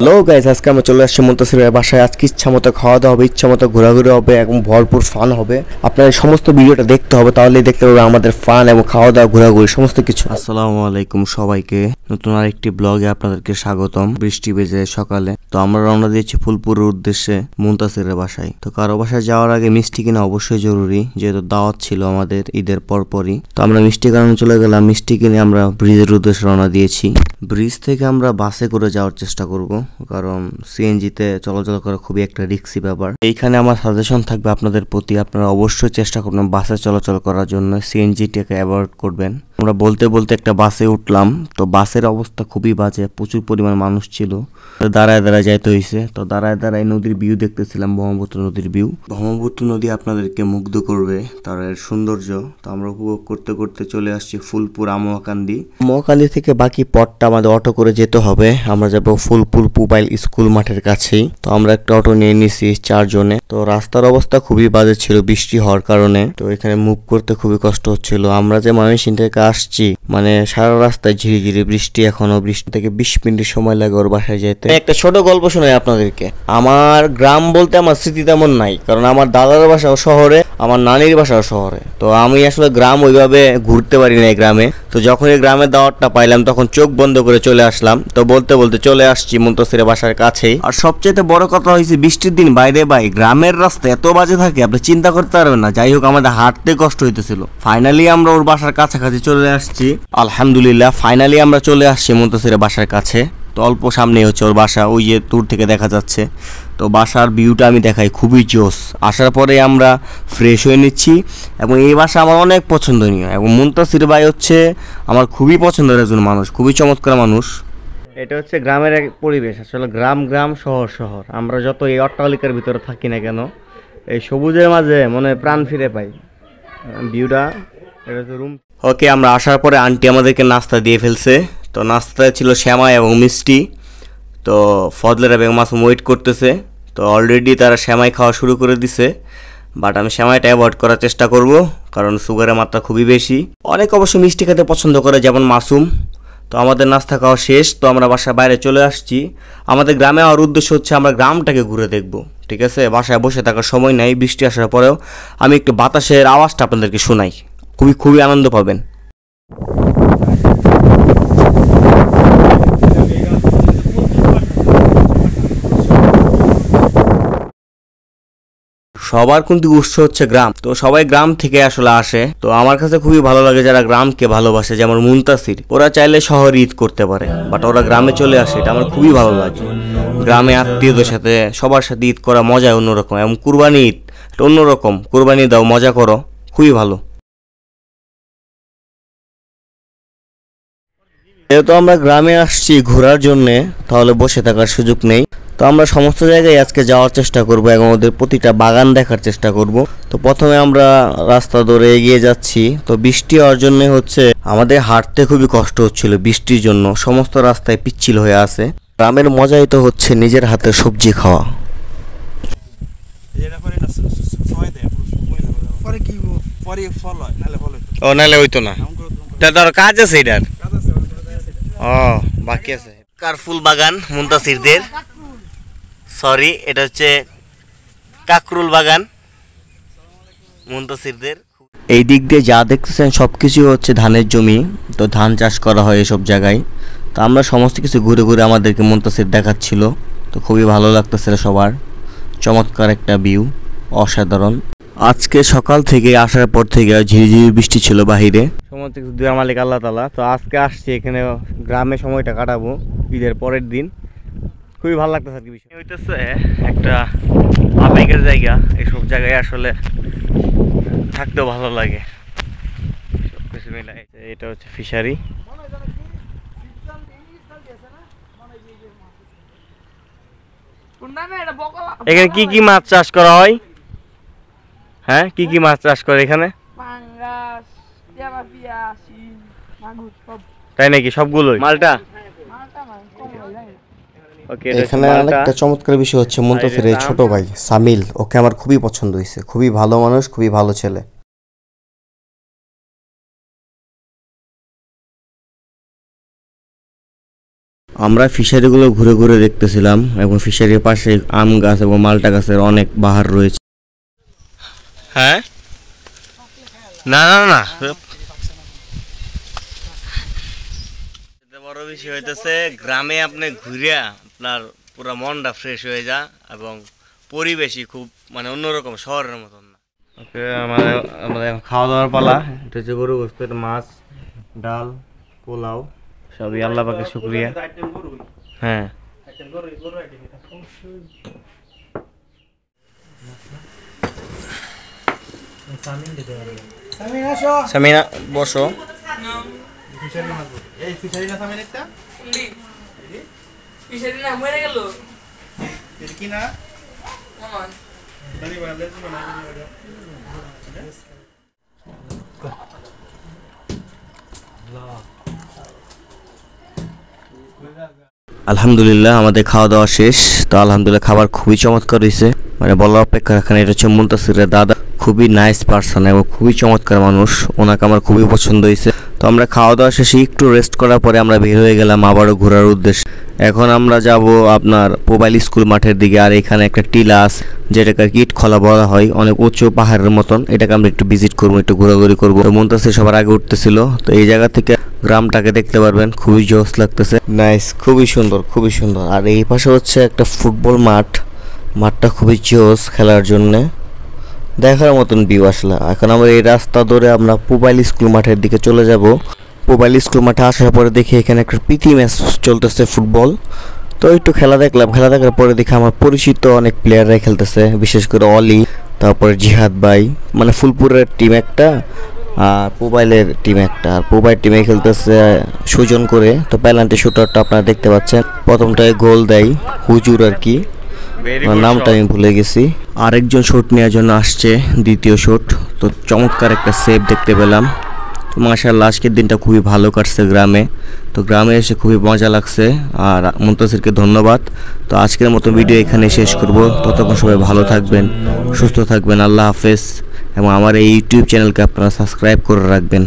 Hello guys, আজকে আমরা চলে আসছি মুনতাসিরের বাসায়। আজকে ইচ্ছা মতো খাওয়া দাওয়া হবে, ইচ্ছা মতো ঘোরাঘুরি হবে এবং ভরপুর ফান হবে। আপনার সমস্ত ভিডিওটা দেখতে হবে, তাহলেই দেখতে পারবেন আমাদের ফান এবং খাওয়া দাওয়া ঘোরাঘুরি সমস্ত কিছু। আসসালামু আলাইকুম সবাইকে, নতুন আরেকটি ব্লগে আপনাদেরকে স্বাগতম। বৃষ্টি বেজে সকালে তো আমরা রওনা দিয়েছি ফুলপুরের উদ্দেশ্যে মুনতাসিরের বাসায়। তো কারো বাসায় যাওয়ার আগে মিষ্টি কিনা অবশ্যই জরুরি, যেহেতু দাওয়াত ছিল আমাদের ঈদের পরপরই। তো আমরা মিষ্টি কারণে চলে গেলাম, মিষ্টি কিনে আমরা ব্রিজের উদ্দেশ্যে রওনা দিয়েছি। ব্রিজ থেকে আমরা বাসে করে যাওয়ার চেষ্টা করব, কারণ সিএনজিতে চলাচল করা খুবই একটা রিস্কি ব্যাপার। এইখানে আমার সাজেশন থাকবে আপনাদের প্রতি, আপনারা অবশ্যই চেষ্টা করবেন বাসে চলাচল করার জন্য, সিএনজিটাকে অ্যাভয়েড করবেন। আমরা বলতে বলতে একটা বাসে উঠলাম, তো বাসের অবস্থা খুবই বাজে, প্রচুর পরিমাণ মানুষ ছিল, দাঁড়ায় দাঁড়ায় যাইতে হয়েছে। তো দাঁড়ায় দাঁড়ায় নদীর ভিউ দেখতেছিলাম, ব্রহ্মপুত্র নদীর ভিউ। ব্রহ্মপুত্র নদী আপনাদেরকে মুগ্ধ করবে, তার সৌন্দর্য। তো আমরা উপভোগ করতে করতে চলে আসছি ফুলপুর আমোয়াকান্দি। আমোয়াকান্দি থেকে বাকি পথটা আমাদের অটো করে যেতে হবে। আমরা যাব ফুলপুর পুবাইল স্কুল মাঠের কাছেই। তো আমরা একটা অটো নিয়ে নিছি 4 জনে। তো রাস্তার অবস্থা খুবই বাজে ছিল বৃষ্টি হওয়ার কারণে, তো এখানে মুভ করতে খুবই কষ্ট হচ্ছিল। আমরা যে ময়মনসিংহ থেকে আসছি, মানে সারা রাস্তায় ঝিরিঝিরি বৃষ্টি, এখনো বৃষ্টি থেকে 20 মিনিট সময় লাগে ওর বাসায় যেতে। একটা ছোট গল্প শোনাই আপনাদেরকে। আমার গ্রাম বলতে আমার স্মৃতি তেমন নাই, কারণ আমার দাদার বাসাও শহরে, আমার নানির বাসাও শহরে। তো আমি আসলে গ্রাম ওইভাবে ঘুরতে পারি না এই গ্রামে। তো যখন এই গ্রামের দাওয়াতটা পাইলাম, তখন চোখ বন্ধ করে চলে আসলাম। তো বলতে বলতে চলে আসছি মুনতাসিরের বাসার কাছেই। আর সবচেয়ে বড় কথা হয়েছে, বৃষ্টির দিন বাইরে গ্রামের রাস্তা এত বাজে থাকে আপনি চিন্তা করতে পারবেন না। যাই হোক, আমাদের হাঁটতে কষ্ট হইতেছিল। ফাইনালি আমরা ওর বাসার কাছাকাছি চলে আসছি, আলহামদুলিল্লাহ। ফাইনালি আমরা চলে আসছি মুনতাসিরের বাসার কাছে। তো অল্প সামনেই হচ্ছে ওর বাসা, ওই যে দূর থেকে দেখা যাচ্ছে। তো বাসার ভিউটা আমি দেখাই, খুবই জোস। আসার পরে আমরা ফ্রেশ হয়ে নিচ্ছি, এবং এই বাসা আমার অনেক পছন্দনীয়, এবং মুনতাসির ভাই হচ্ছে আমার খুবই পছন্দের একজন মানুষ, খুবই চমৎকার মানুষ। এটা হচ্ছে গ্রামের এক পরিবেশ, আসলে গ্রাম গ্রাম, শহর শহর। আমরা যত এই অট্টালিকার ভিতরে থাকি না কেন, এই সবুজের মাঝে মনে প্রাণ ফিরে পাই। ভিউটা, এটা হচ্ছে রুম। ওকে, আমরা আসার পরে আন্টি আমাদেরকে নাস্তা দিয়ে ফেলছে। তো নাস্তায় ছিল শ্যামাই এবং মিষ্টি। তো ফজলেরা বেগম মাসুম ওয়েট করতেছে। তো অলরেডি তারা শ্যামাই খাওয়া শুরু করে দিছে, বাট আমি শ্যামাইটা অ্যাভয়েড করার চেষ্টা করব, কারণ সুগারের মাত্রা খুবই বেশি। অনেক অবশ্য মিষ্টি খেতে পছন্দ করে, যেমন মাসুম। তো আমাদের নাস্তা খাওয়া শেষ, তো আমরা বাসার বাইরে চলে আসছি। আমাদের গ্রামে আর উদ্দেশ্য হচ্ছে আমরা গ্রামটাকে ঘুরে দেখব, ঠিক আছে? বাসায় বসে থাকার সময় নাই। বৃষ্টি আসার পরেও আমি একটু বাতাসের আওয়াজটা আপনাদেরকে শোনাই, খুবই খুবই আনন্দ পাবেন। সবার কিন্তু উৎস হচ্ছে গ্রাম, তো সবাই গ্রাম থেকে আসলে আসে। তো আমার কাছে খুবই ভালো লাগে যারা গ্রামকে ভালোবাসে, যেমন মুনতাসির। ওরা চাইলে শহরে ঈদ করতে পারে, বাট ওরা গ্রামে চলে আসে, এটা আমার খুবই ভালো লাগে। গ্রামে আত্মীয়দের সাথে, সবার সাথে ঈদ করা মজা অন্যরকম, এবং কুরবানি ঈদ অন্যরকম। কুরবানি দাও, মজা করো, খুবই ভালো। যেহেতু আমরা গ্রামে আসছি ঘোরার জন্যে, তাহলে বসে থাকার সুযোগ নেই। তো আমরা সমস্ত জায়গায় আজকে যাওয়ার চেষ্টা করব, এবং ওদের প্রতিটা বাগান দেখার চেষ্টা করব। তো প্রথমে আমরা রাস্তা ধরে এগিয়ে যাচ্ছি। তো বৃষ্টি হওয়ার জন্য হচ্ছে আমাদের হাঁটতে খুবই কষ্ট হচ্ছিল, বৃষ্টির জন্য সমস্ত রাস্তায় পিচ্ছিল হয়ে আছে। গ্রামের মজাই তো হচ্ছে নিজের হাতের সবজি খাওয়া। ও নালে হইতো না, তার কাজ আছে এটার। ও বাকি আছে কারফুল বাগান মুনতাসিরদের, সরি এটা হচ্ছে কাকরুল বাগান মুনতাসিরদের। এই দিক দিয়ে যা দেখতেছেন সবকিছু হচ্ছে ধানের জমি। তো ধান চাষ করা হয় এসব জায়গায়। তো আমরা সমস্ত কিছু ঘুরে ঘুরে আমাদেরকে মুনতাসির দেখাচ্ছিল। তো খুবই ভালো লাগতেছিল সবার, চমৎকার একটা ভিউ, অসাধারণ। আজকে সকাল থেকে আসার পর থেকে ঝিরিঝিরি বৃষ্টি ছিল বাহিরে। সমস্ত কিছু দেওয়ার মালিক আল্লাহ তাআলা। তো আজকে আসছি এখানে গ্রামে সময়টা কাটাবো ঈদের পরের দিন, খুবই ভালো লাগতেছে আর কি। বিষয় হইতেছে একটা আবেগের জায়গা, এইসব জায়গায় আসলে থাকতেও ভালো লাগে সবকিছু মিলাই। এটা হচ্ছে ফিশারি। এখানে কি কি মাছ চাষ করা হয়? হ্যাঁ, কি কি মাছ চাষ করে এখানে? তাই নাকি? সবগুলোই মালটা? এখানে আরেকটা চমৎকার বিষয় হচ্ছে মুনতাসিরের ছোট ভাই সামিল, ওকে আমার খুবই পছন্দ হয়েছে, খুবই ভালো মানুষ, খুবই ভালো ছেলে। আমরা ফিশারিগুলো ঘুরে ঘুরে দেখতেছিলাম এবং ফিশারির পাশে আম গাছ এবং মালটা গাছের অনেক বাহার রয়েছে। হ্যাঁ, না না না, বড় বিষয় হইতেছে গ্রামে আপনি ঘুরিয়া আপনার পুরো মনটা ফ্রেশ হয়ে যায় এবং পরিবেশই খুব মানে অন্যরকম, শহরের মতন না। ওকে, আমাদের খাওয়া দাওয়ার পালা। এটা হচ্ছে গরু গোস্ত, মাছ, ডাল, পোলাও, সবই আল্লাহ পাকের শুকরিয়া। হ্যাঁ, সামিনা বসো। আলহামদুলিল্লাহ আমাদের খাওয়া দাওয়া শেষ। তো আলহামদুলিল্লাহ খাবার খুবই চমৎকার হয়েছে, মানে বলার অপেক্ষা রাখে না। এটা হচ্ছে মুনতাসিরের দাদা, খুবই নাইস পার্সন এবং খুবই চমৎকার মানুষ, ওনাকে আমার খুবই পছন্দ হয়েছে। তো আমরা খাওয়া দাওয়া শেষে একটু রেস্ট করার পরে আমরা বের হয়ে গেলাম আবারও ঘোরার উদ্দেশ্যে। এখন আমরা যাব আপনার পোবাইল স্কুল মাঠের দিকে। আর এখানে একটা টিলা আছে যেটাকে ইট খোলা বলা হয়, অনেক উঁচু পাহাড়ের মতন। এটাকে আমরা একটু ভিজিট করবো, একটু ঘোরাঘুরি করবো। মুনতাসির সবার আগে উঠতেছিল, তো এই জায়গা থেকে গ্রামটাকে দেখতে পারবেন, খুবই জোস লাগতেছে, নাইস, খুবই সুন্দর, খুবই সুন্দর। আর এই পাশে হচ্ছে একটা ফুটবল মাঠ, মাঠটা খুবই জোস খেলার জন্যে, দেখার মতন ভিউ আসলে। এখন আমরা এই রাস্তা ধরে আমরা পোবাইল স্কুল মাঠের দিকে চলে যাব। পোবাইল স্কুল মাঠে আসার পরে দেখি এখানে একটা প্রীতি ম্যাচ চলতেছে ফুটবল। তো একটু খেলা দেখলাম, খেলা দেখার পরে দেখি আমার পরিচিত অনেক প্লেয়াররাই খেলতেছে, বিশেষ করে অলি, তারপরে জিহাদ ভাই, মানে ফুলপুরের টিম একটা আর পোবাইলের টিম একটা। আর পোবাইল টিমে খেলতেছে সুজন করে। তো পেনাল্টি শুটারটা আপনারা দেখতে পাচ্ছেন, প্রথমটায় গোল দেয় হুজুর আর কি, নামটা আমি ভুলে গেছি। আরেকজন শট নেওয়ার জন্য আসছে, দ্বিতীয় শট। তো চমৎকার একটা সেভ দেখতে পেলাম। তো মাশাআল্লাহ আজকের দিনটা খুবই ভালো কাটছে গ্রামে। তো গ্রামে এসে খুবই মজা লাগছে। আর মুনতাসিরকে ধন্যবাদ। তো আজকের মতো ভিডিও এখানে শেষ করব। ততক্ষণ সবাই ভালো থাকবেন, সুস্থ থাকবেন, আল্লাহ হাফেজ। এবং আমার এই ইউটিউব চ্যানেলকে আপনারা সাবস্ক্রাইব করে রাখবেন।